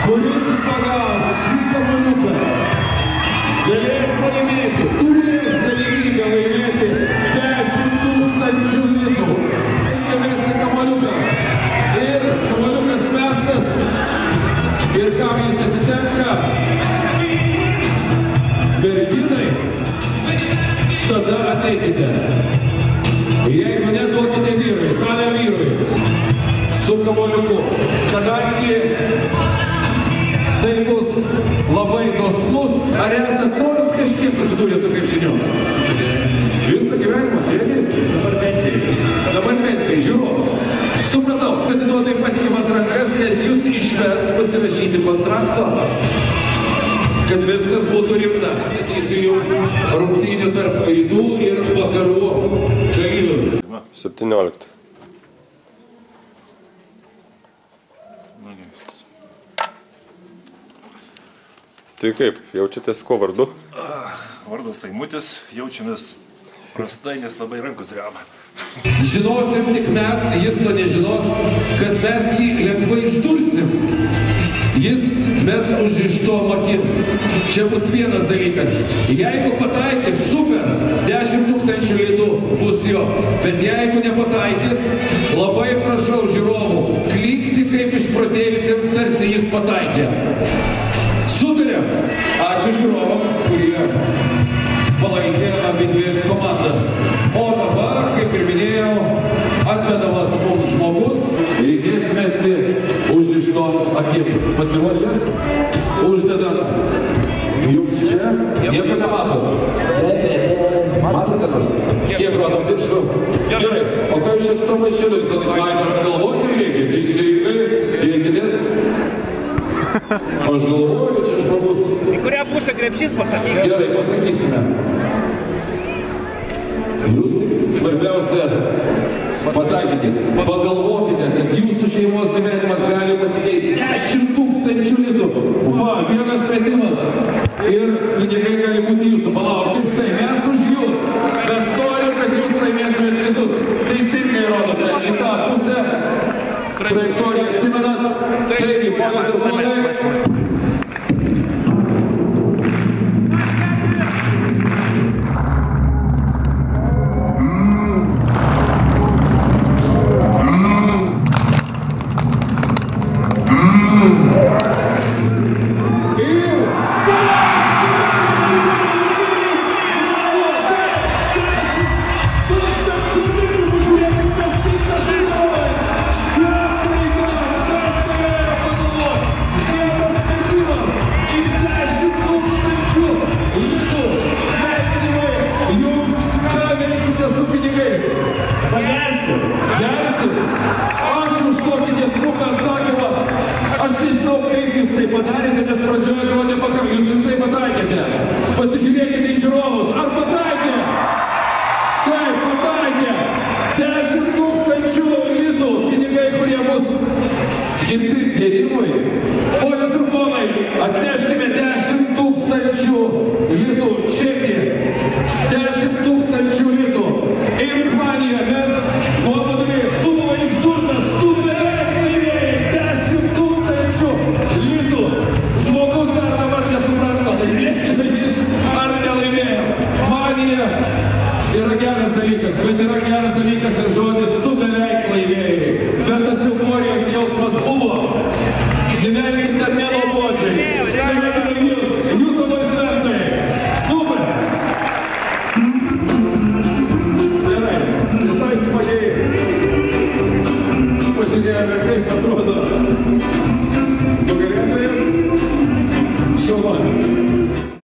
kuris pagaus šį kamuoliuką, galės laimėti, turės galimybę laimėti 10 000 litų. Reikia mesti kamuoliuką. Ir kamuoliukas mestas. Ir kam jis atitenka? Merginai, tada ateikite. Jeigu ne, duokite vyrui, dalę vyrui su kamuoliuku. Kadangi tai bus labai dosnus, ar esat nors kažkiek susidūrę su krepšiniu? Visą gyvenimą, dėdės? Dabar pensijai, žiūrovas. Supratau, atiduodai patikimas rankas, nes jūs išves pasirašyti kontrakto, kad viskas būtų rimta. Sakysiu jums rungtynių tarp rytų ir vakarų dalyvius. 17. Tai kaip, jaučiatės ko vardu? Vardas Taimutis, jaučiamės prastai, nes labai rankos dreba. Žinosim tik mes, jis to nežinos, kad mes jį lengvai išdursim. Jis mes užrištom akim. Čia bus vienas dalykas. Jeigu pataikys, super, 10 000 litų bus jo. Bet jeigu nepataikys, labai prašau žiūrovų, klikti kaip išprotėjusiems, tarsi jis pataikė. Sutarėm. Ačiū žiūrovams, kurie palaikė abidvi komandas. O dabar, kaip ir minėjau, atvedamas mums žmogus, reikės mesti užrištom akim. Pasiruošęs? Uždedam. Jums čia? Nieko nematot? Matote nors? Kiek rodom pirštų? Gerai. O ką jūs čia su to maišėliu? Visą galvos įveikia? Teisingai. Dėkitės. Aš galvoju, čia žmogus. Į kurią pusę krepšys pasakykite? Gerai, pasakysime. Jūs tik svarbiausia pataikykite. Pagalvokite, kad jūsų šeimos gyvenimas gali pasikeisti 10 000 litų. Va, vienas metimas. Ir pinigai gali būti jūsų. Palaukit, štai, mes už jūs. Mes norim, kad jūs laimėtumėt visus. Teisingai rodote. Į tą pusę. Trajektoriją atsimenat. Taigi, ponas ir ponai. Padarėte, nes pradžioje atrodė pakankamai, jūs rimtai pataikėte. Pasižiūrėkite į žiūrovus, ar pataikė? Taip, pataikė. 10 000 litų pinigai, kurie bus skirti gėrimui. Ponios ir ponai, atneškime 10 000 litų čekį. 10 000 litų. Imk manija, mes nuobodami, tu buvai išdurtas, tu beveik laimėjai 10 000 litų. Žmogus dar dabar nesupranta, laimėkite jis ar nelaimėjo. Manija yra geras dalykas, bet yra geras dalykas ir žodis tu beveik laimėjai. Bet tas euforijos jausmas buvo. Gyvenkite nenuobodžiai. Sveikinu jūs, jūsų aplodismentai. Super. Gerai, visai smagiai. Pažiūrėjome, kaip atrodo.